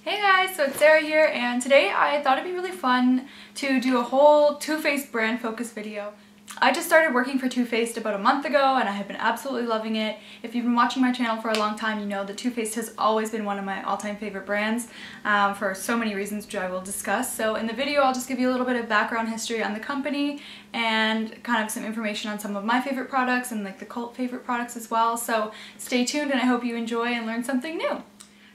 Hey guys, so it's Sarah here, and today I thought it'd be really fun to do a whole Too Faced brand focus video. I just started working for Too Faced about a month ago and I have been absolutely loving it. If you've been watching my channel for a long time, you know that Too Faced has always been one of my all-time favorite brands for so many reasons, which I will discuss. So in the video I'll just give you a little bit of background history on the company and kind of some information on some of my favorite products and like the cult favorite products as well. So stay tuned and I hope you enjoy and learn something new.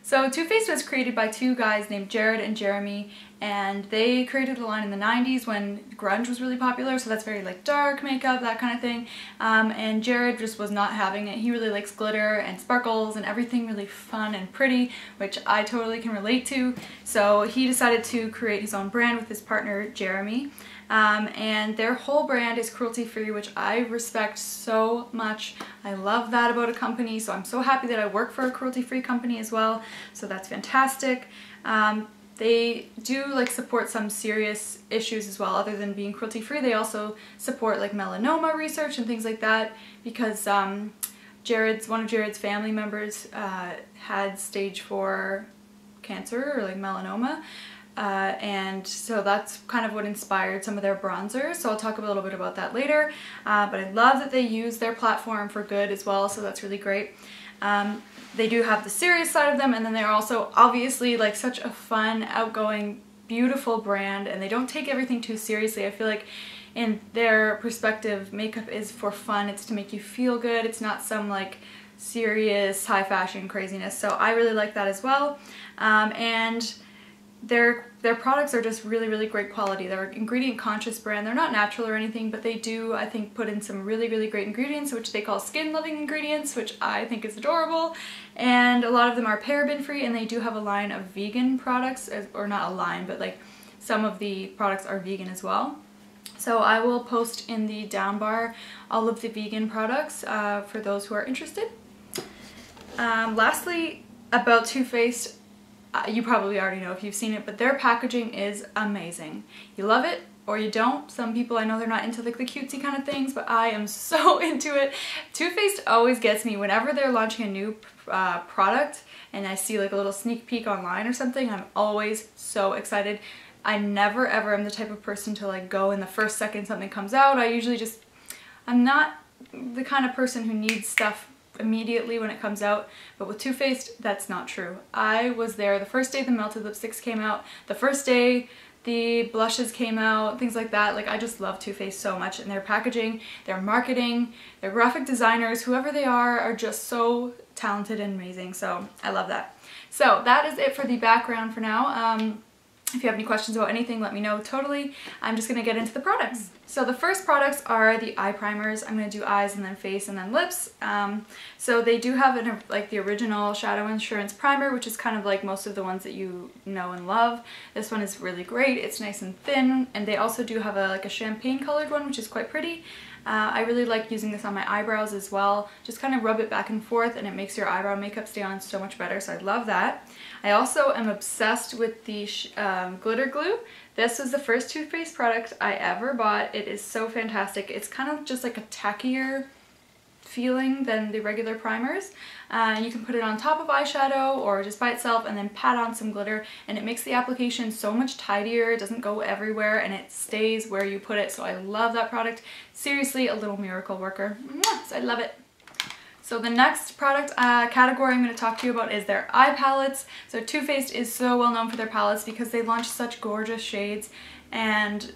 So Too Faced was created by two guys named Jared and Jeremy, and they created the line in the 90s when grunge was really popular, so that's very like dark makeup, that kind of thing. And Jared just was not having it. He really likes glitter and sparkles and everything really fun and pretty, which I totally can relate to. So he decided to create his own brand with his partner Jeremy. And their whole brand is cruelty-free, which I respect so much. I love that about a company, so I'm so happy that I work for a cruelty-free company as well, so that's fantastic. They do like support some serious issues as well. Other than being cruelty-free, they also support like melanoma research and things like that, because one of Jared's family members had stage 4 cancer or like melanoma. And so that's kind of what inspired some of their bronzers, so I'll talk a little bit about that later. But I love that they use their platform for good as well, so that's really great. They do have the serious side of them, and then they're also obviously like such a fun, outgoing, beautiful brand, and they don't take everything too seriously. I feel like in their perspective, makeup is for fun, it's to make you feel good, it's not some like serious high fashion craziness, so I really like that as well. And their products are just really great quality. They're an ingredient conscious brand. They're not natural or anything, but they do, I think, put in some really great ingredients, which they call skin loving ingredients, which I think is adorable. And a lot of them are paraben free, and they do have a line of vegan products, or not a line, but like some of the products are vegan as well. So I will post in the down bar all of the vegan products for those who are interested. Lastly, about Too Faced, you probably already know if you've seen it, but their packaging is amazing. You love it or you don't. Some people, I know they're not into like the cutesy kind of things, but I am so into it. Too Faced always gets me whenever they're launching a new product and I see like a little sneak peek online or something. I'm always so excited. I never ever am the type of person to like go in the first second something comes out. I usually I'm not the kind of person who needs stuff immediately when it comes out, but with Too Faced that's not true. I was there the first day the melted lipsticks came out, the first day the blushes came out, things like that. Like, I just love Too Faced so much, and their packaging, their marketing, their graphic designers, whoever they are just so talented and amazing, so I love that. So that is it for the background for now. If you have any questions about anything, let me know totally. I'm just going to get into the products. So the first products are the eye primers. I'm going to do eyes and then face and then lips. So they do have like the original Shadow Insurance Primer, which is kind of like most of the ones that you know and love. This one is really great. It's nice and thin, and they also do have like a champagne colored one, which is quite pretty. I really like using this on my eyebrows as well. Just kind of rub it back and forth and it makes your eyebrow makeup stay on so much better, so I love that. I also am obsessed with the glitter glue. This was the first Too Faced product I ever bought. It is so fantastic. It's kind of just like a tackier feeling than the regular primers. You can put it on top of eyeshadow or just by itself and then pat on some glitter, and it makes the application so much tidier. It doesn't go everywhere and it stays where you put it, so I love that product. Seriously, a little miracle worker. So I love it. So the next product category I'm going to talk to you about is their eye palettes. So Too Faced is so well known for their palettes because they launch such gorgeous shades and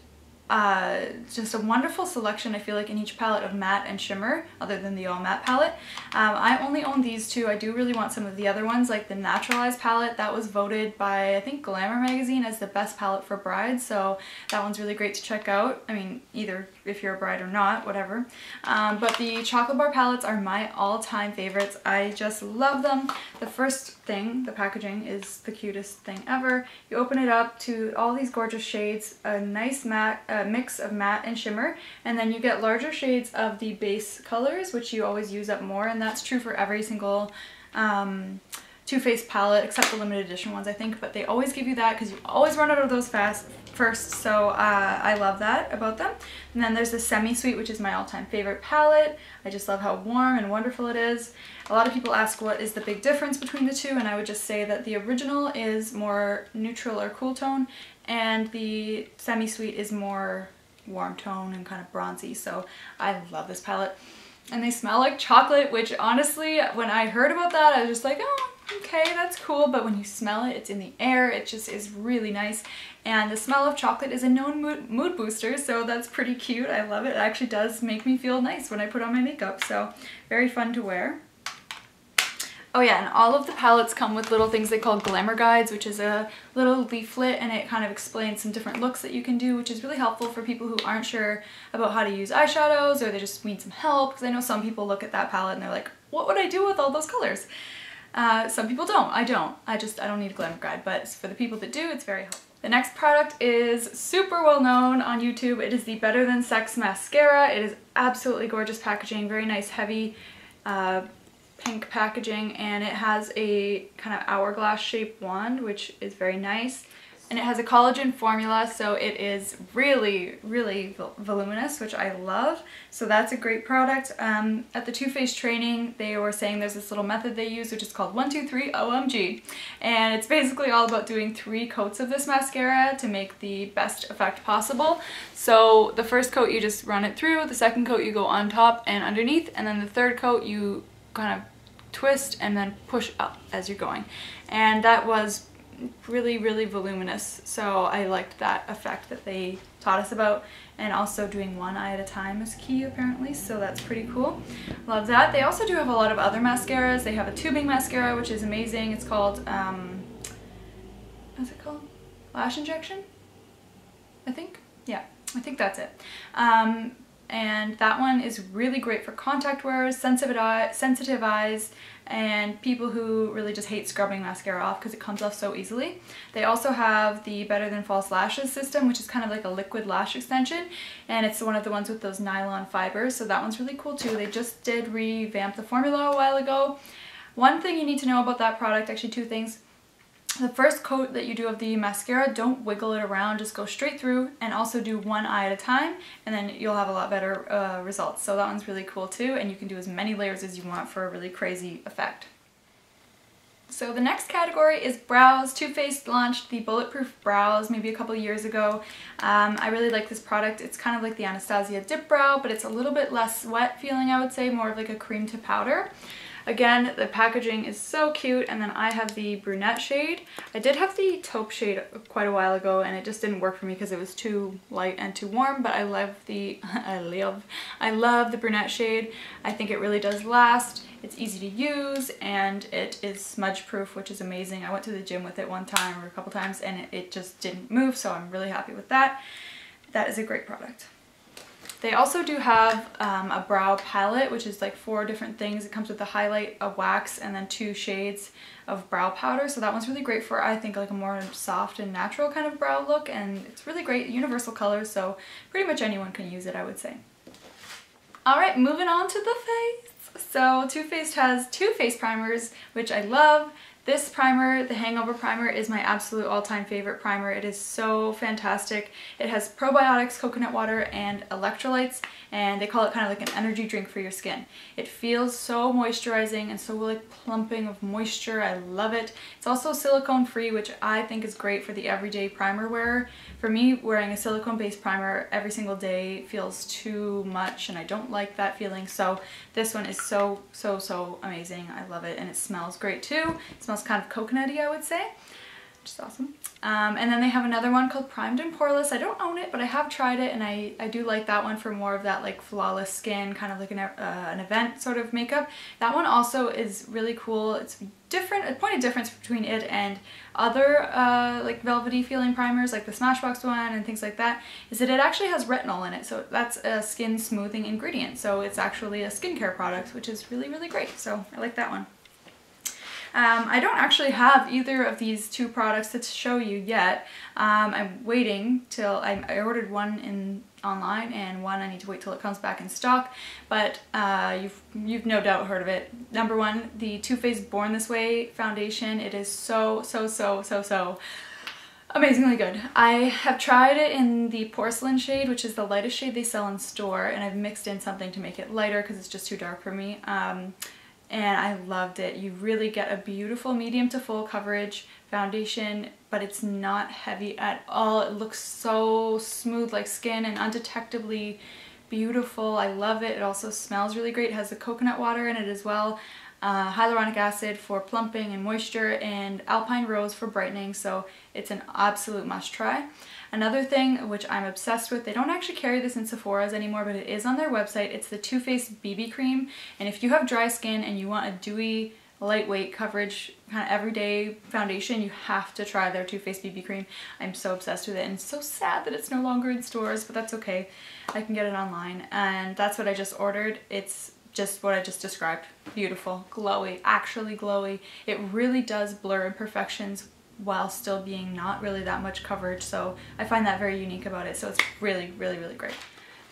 just a wonderful selection, I feel like, in each palette of matte and shimmer, other than the all matte palette. I only own these two. I do really want some of the other ones, like the Naturalized palette. That was voted by, I think, Glamour magazine as the best palette for brides, so that one's really great to check out. I mean, either if you're a bride or not, whatever. But the Chocolate Bar palettes are my all-time favorites. I just love them. The first thing, the packaging, is the cutest thing ever. You open it up to all these gorgeous shades, a nice matte mix of matte and shimmer, and then you get larger shades of the base colors, which you always use up more, and that's true for every single Too Faced palette, except the limited edition ones I think, but they always give you that because you always run out of those first, so I love that about them. And then there's the Semi Sweet, which is my all-time favorite palette. I just love how warm and wonderful it is. A lot of people ask what is the big difference between the two, and I would just say that the original is more neutral or cool tone, and the Semi Sweet is more warm tone and kind of bronzy, so I love this palette. And they smell like chocolate, which honestly, when I heard about that, I was just like, oh, okay, that's cool. But when you smell it, it's in the air. It just is really nice. And the smell of chocolate is a known mood booster, so that's pretty cute. I love it. It actually does make me feel nice when I put on my makeup, so very fun to wear. Oh yeah, and all of the palettes come with little things they call glamour guides, which is a little leaflet, and it kind of explains some different looks that you can do, which is really helpful for people who aren't sure about how to use eyeshadows, or they just need some help, because I know some people look at that palette and they're like, what would I do with all those colors? Some people don't. I don't. I don't need a glamour guide, but for the people that do, it's very helpful. The next product is super well known on YouTube. It is the Better Than Sex Mascara. It is absolutely gorgeous packaging, very nice, heavy, pink packaging, and it has a kind of hourglass shaped wand, which is very nice. And it has a collagen formula, so it is really, really voluminous, which I love. So that's a great product. At the Too Faced training, they were saying there's this little method they use, which is called 1, 2, 3 OMG. And it's basically all about doing 3 coats of this mascara to make the best effect possible. So the first coat, you just run it through. The second coat, you go on top and underneath. And then the third coat, you kind of twist and then push up as you're going. And that was really, really voluminous, so I liked that effect that they taught us about. And also doing one eye at a time is key apparently, so that's pretty cool. Love that. They also do have a lot of other mascaras. They have a tubing mascara, which is amazing. It's called what's it called? Lash Injection, I think. Yeah, I think that's it. And that one is really great for contact wearers, sensitive eyes, and people who really just hate scrubbing mascara off because it comes off so easily. They also have the Better Than False Lashes system, which is kind of like a liquid lash extension, and it's one of the ones with those nylon fibers, so that one's really cool too. They just did revamp the formula a while ago. One thing you need to know about that product, actually 2 things. The first coat that you do of the mascara, don't wiggle it around, just go straight through, and also do one eye at a time, and then you'll have a lot better results. So that one's really cool too, and you can do as many layers as you want for a really crazy effect. So the next category is brows. Too Faced launched the Bulletproof brows maybe a couple years ago. I really like this product. It's kind of like the Anastasia Dip Brow, but it's a little bit less wet feeling, I would say, more of like a cream to powder. Again, the packaging is so cute, and then I have the Brunette shade. I did have the Taupe shade quite a while ago, and it just didn't work for me because it was too light and too warm, but I love the I love the Brunette shade. I think it really does last. It's easy to use, and it is smudge proof, which is amazing. I went to the gym with it one time or a couple times, and it just didn't move, so I'm really happy with that. That is a great product. They also do have a brow palette, which is like 4 different things. It comes with a highlight, a wax, and then 2 shades of brow powder. So that one's really great for, I think, like a more soft and natural kind of brow look. And it's really great, universal colors, so pretty much anyone can use it, I would say. Alright, moving on to the face. So Too Faced has 2 face primers, which I love. This primer, the Hangover Primer, is my absolute all-time favorite primer. It is so fantastic. It has probiotics, coconut water, and electrolytes, and they call it kind of like an energy drink for your skin. It feels so moisturizing and so like plumping of moisture. I love it. It's also silicone free, which I think is great for the everyday primer wearer. For me, wearing a silicone-based primer every single day feels too much, and I don't like that feeling, so this one is so amazing. I love it, and it smells great too. It smells kind of coconutty, I would say, which is awesome. And then they have another one called Primed and Poreless. I don't own it, but I have tried it, and I do like that one for more of that like flawless skin, kind of like an event sort of makeup. That one also is really cool. It's different. A point of difference between it and other like velvety feeling primers like the Smashbox one and things like that is that it actually has retinol in it, so that's a skin smoothing ingredient, so it's actually a skincare product, which is really great, so I like that one. I don't actually have either of these 2 products to show you yet. I'm waiting till I ordered one online, and one I need to wait till it comes back in stock, but you've no doubt heard of it. Number one, the Too Faced Born This Way foundation. It is so amazingly good. I have tried it in the Porcelain shade, which is the lightest shade they sell in store, and I've mixed in something to make it lighter because it's just too dark for me. And I loved it. You really get a beautiful medium to full coverage foundation, but it's not heavy at all. It looks so smooth like skin and undetectably beautiful. I love it. It also smells really great. It has the coconut water in it as well. Hyaluronic acid for plumping and moisture, and alpine rose for brightening, so it's an absolute must try. Another thing which I'm obsessed with, they don't actually carry this in Sephora's anymore, but it is on their website. It's the Too Faced BB cream, and if you have dry skin and you want a dewy, lightweight coverage kind of everyday foundation, you have to try their Too Faced BB cream. I'm so obsessed with it, and it's so sad that it's no longer in stores, but that's okay. I can get it online, and that's what I just ordered. It's just what I just described. Beautiful, glowy, actually glowy. It really does blur imperfections while still being not really that much coverage, so I find that very unique about it, so it's really great.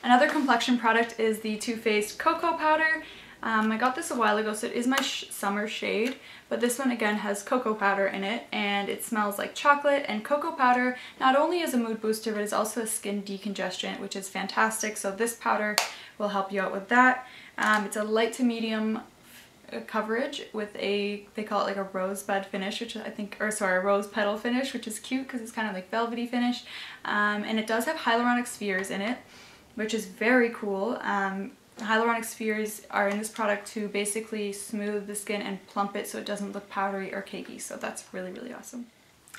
Another complexion product is the Too Faced Cocoa Powder. I got this a while ago, so it is my summer shade, but this one again has cocoa powder in it, and it smells like chocolate. And cocoa powder not only is a mood booster, but it's also a skin decongestant, which is fantastic, so this powder will help you out with that. It's a light to medium coverage with a, they call it like a rosebud finish, which I think, or sorry, a rose petal finish, which is cute because it's kind of like velvety finish. And it does have hyaluronic spheres in it, which is very cool. Hyaluronic spheres are in this product to basically smooth the skin and plump it so it doesn't look powdery or cakey, so that's really awesome.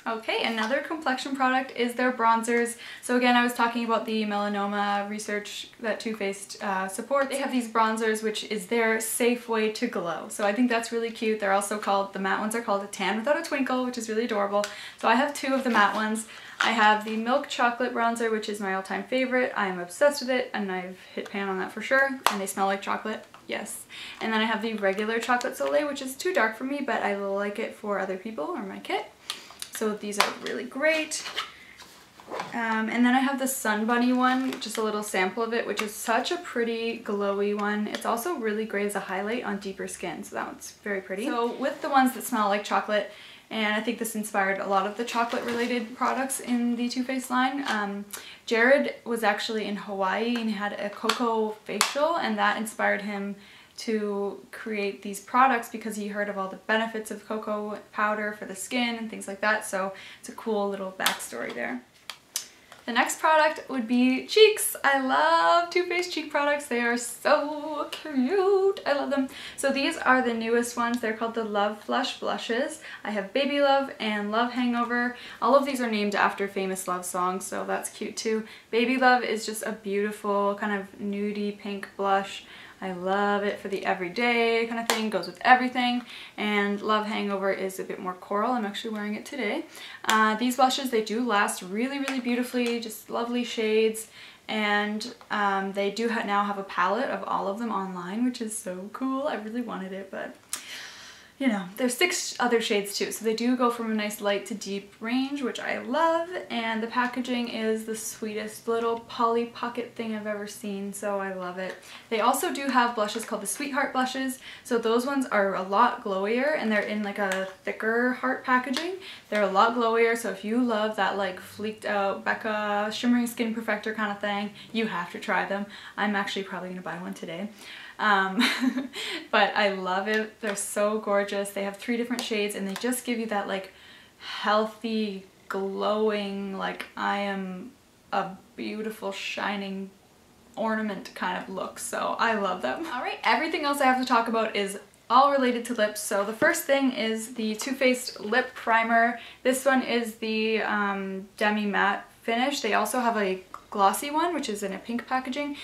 Okay, another complexion product is their bronzers. So again, I was talking about the melanoma research that Too Faced supports. They have these bronzers, which is their safe way to glow. So I think that's really cute. They're also called, the matte ones are called a Tan Without a Twinkle, which is really adorable. So I have two of the matte ones. I have the Milk Chocolate Bronzer, which is my all-time favorite. I am obsessed with it, and I've hit pan on that for sure. And they smell like chocolate, yes. And then I have the regular Chocolate Soleil, which is too dark for me, but I like it for other people or my kit. So these are really great. And then I have the Sun Bunny one, just a little sample of it, which is such a pretty glowy one. It's also really great as a highlight on deeper skin, so that one's very pretty. So with the ones that smell like chocolate, and I think this inspired a lot of the chocolate related products in the Too Faced line. Jared was actually in Hawaii and had a cocoa facial, and that inspired him to create these products because he heard of all the benefits of cocoa powder for the skin and things like that, so it's a cool little backstory there. The next product would be cheeks. I love Too Faced cheek products. They are so cute. I love them. So these are the newest ones. They're called the Love Flush Blushes. I have Baby Love and Love Hangover. All of these are named after famous love songs, so that's cute too. Baby Love is just a beautiful kind of nudie pink blush. I love it for the everyday kind of thing, goes with everything. And Love Hangover is a bit more coral. I'm actually wearing it today. These blushes, they do last really beautifully, just lovely shades. And they do now have a palette of all of them online, which is so cool. I really wanted it, but you know, there's 6 other shades too, so they do go from a nice light to deep range, which I love, and the packaging is the sweetest little Polly Pocket thing I've ever seen, so I love it. They also do have blushes called the Sweetheart blushes, so those ones are a lot glowier, and they're in like a thicker heart packaging. They're a lot glowier, so if you love that like fleeked out Becca shimmering skin perfector kind of thing, you have to try them. I'm actually probably gonna buy one today. But I love it. They're so gorgeous. They have 3 different shades, and they just give you that like healthy, glowing, like I am a beautiful shining ornament kind of look, so I love them. Alright, everything else I have to talk about is all related to lips. So the first thing is the Too Faced Lip Primer. This one is the Demi Matte finish. They also have a glossy one, which is in a pink packaging.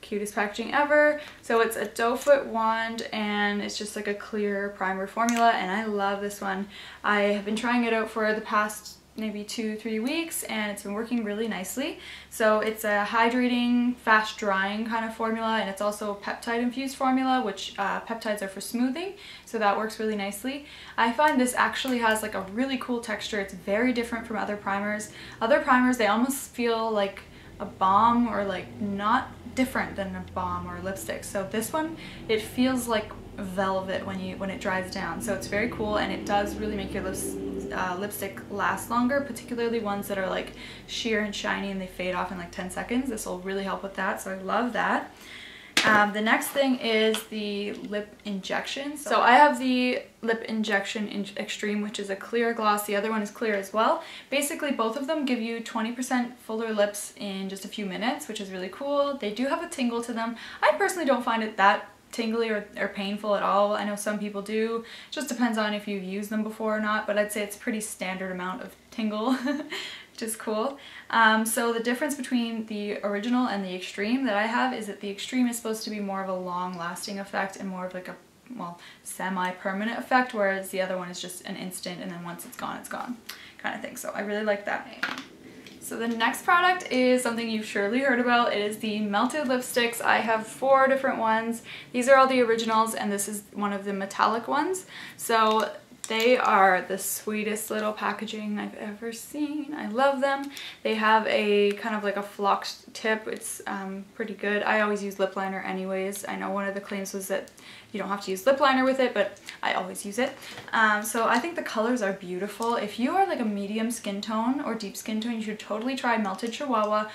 Cutest packaging ever. So it's a doe foot wand, and it's just like a clear primer formula, and I love this one. I have been trying it out for the past maybe 2-3 weeks, and it's been working really nicely. So it's a hydrating, fast drying kind of formula, and it's also a peptide infused formula, which peptides are for smoothing, so that works really nicely. I find this actually has like a really cool texture. It's very different from other primers. Other primers, they almost feel like a balm or like not different than a balm or lipstick. So this one, it feels like velvet when it dries down, so it's very cool, and it does really make your lipstick last longer, particularly ones that are like sheer and shiny and they fade off in like 10 seconds. This will really help with that, so I love that. The next thing is the lip injection. So I have the lip injection in Extreme, which is a clear gloss. The other one is clear as well. Basically, both of them give you 20% fuller lips in just a few minutes, which is really cool. They do have a tingle to them. I personally don't find it that tingly or painful at all. I know some people do. It just depends on if you've used them before or not, but I'd say it's a pretty standard amount of tingle, which is cool. So the difference between the original and the Extreme that I have is that the Extreme is supposed to be more of a long-lasting effect and more of like a, well, semi-permanent effect, whereas the other one is just an instant and then once it's gone kind of thing. So I really like that. So the next product is something you've surely heard about. It is the melted lipsticks. I have 4 different ones. These are all the originals, and this is one of the metallic ones. So they are the sweetest little packaging I've ever seen. I love them. They have a kind of like a flocked tip. It's pretty good. I always use lip liner anyways. I know one of the claims was that you don't have to use lip liner with it, but I always use it. So I think the colors are beautiful. If you are like a medium skin tone or deep skin tone, you should totally try Melted Chihuahua.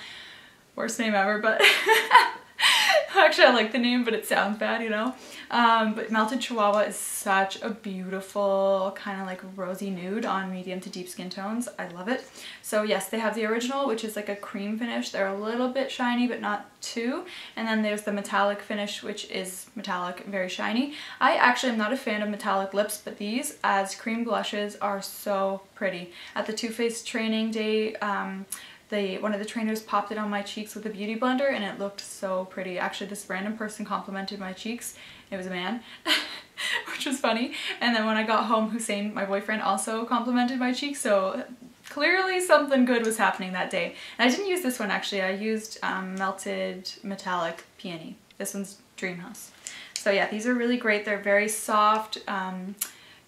Worst name ever, but actually I like the name, but it sounds bad, you know. But Melted Chihuahua is such a beautiful kind of like rosy nude on medium to deep skin tones. I love it. So yes, they have the original, which is like a cream finish. They're a little bit shiny, but not too. And then there's the metallic finish, which is metallic, very shiny. I actually am not a fan of metallic lips, but these as cream blushes are so pretty. At the Too Faced training day, one of the trainers popped it on my cheeks with a beauty blender and it looked so pretty. Actually, this random person complimented my cheeks. It was a man, which was funny. And then when I got home, Hussein, my boyfriend, also complimented my cheeks. So clearly something good was happening that day. And I didn't use this one actually. I used Melted Metallic Peony. This one's Dreamhouse. So yeah, these are really great. They're very soft,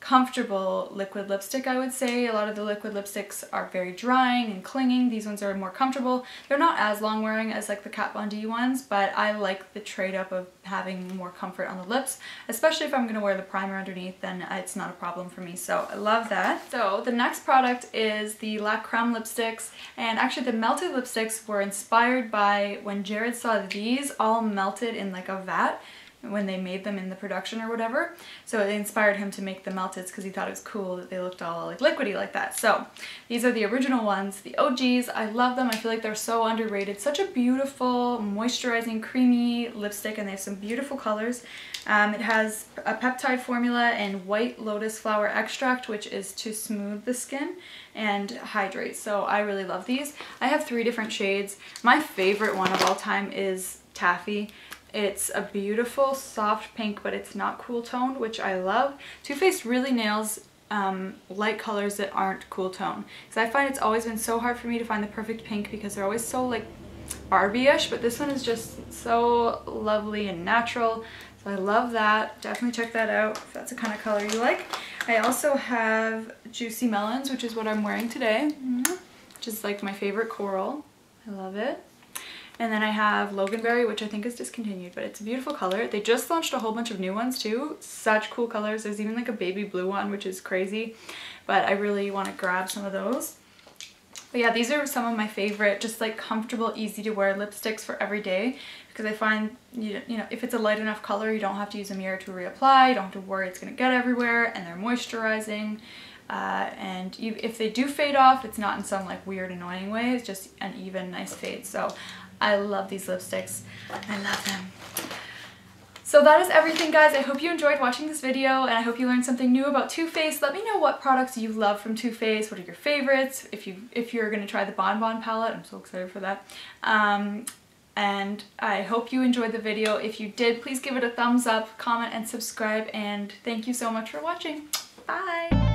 comfortable liquid lipstick, I would say. A lot of the liquid lipsticks are very drying and clinging. These ones are more comfortable. They're not as long wearing as like the Kat Von D ones, but I like the trade up of having more comfort on the lips, especially if I'm going to wear the primer underneath, then it's not a problem for me. So I love that. So the next product is the La Creme lipsticks, and actually the melted lipsticks were inspired by when Jared saw these all melted in like a vat when they made them in the production or whatever. So it inspired him to make the melteds because he thought it was cool that they looked all like liquidy like that. So these are the original ones, the OGs. I love them. I feel like they're so underrated. Such a beautiful, moisturizing, creamy lipstick, and they have some beautiful colors. It has a peptide formula and white lotus flower extract, which is to smooth the skin and hydrate. So I really love these. I have 3 different shades. My favorite one of all time is Taffy. It's a beautiful soft pink, but it's not cool toned, which I love. Too Faced really nails light colors that aren't cool tone, because I find it's always been so hard for me to find the perfect pink because they're always so like Barbie-ish, but this one is just so lovely and natural. So I love that. Definitely check that out if that's the kind of color you like. I also have Juicy Melons, which is what I'm wearing today, which is like my favorite coral. I love it. And then I have Loganberry, which I think is discontinued, but it's a beautiful color. They just launched a whole bunch of new ones too. Such cool colors. There's even like a baby blue one, which is crazy, but I really want to grab some of those. But yeah, these are some of my favorite, just like comfortable, easy to wear lipsticks for every day, because I find, you know, if it's a light enough color, you don't have to use a mirror to reapply. You don't have to worry it's going to get everywhere, and they're moisturizing. And if they do fade off, it's not in some like weird annoying way. It's just an even, nice fade. So I love these lipsticks. I love them. So that is everything, guys. I hope you enjoyed watching this video, and I hope you learned something new about Too Faced. Let me know what products you love from Too Faced. What are your favorites? If you're going to try the Bon Bon palette, I'm so excited for that. And I hope you enjoyed the video. If you did, please give it a thumbs up, comment, and subscribe. And thank you so much for watching. Bye!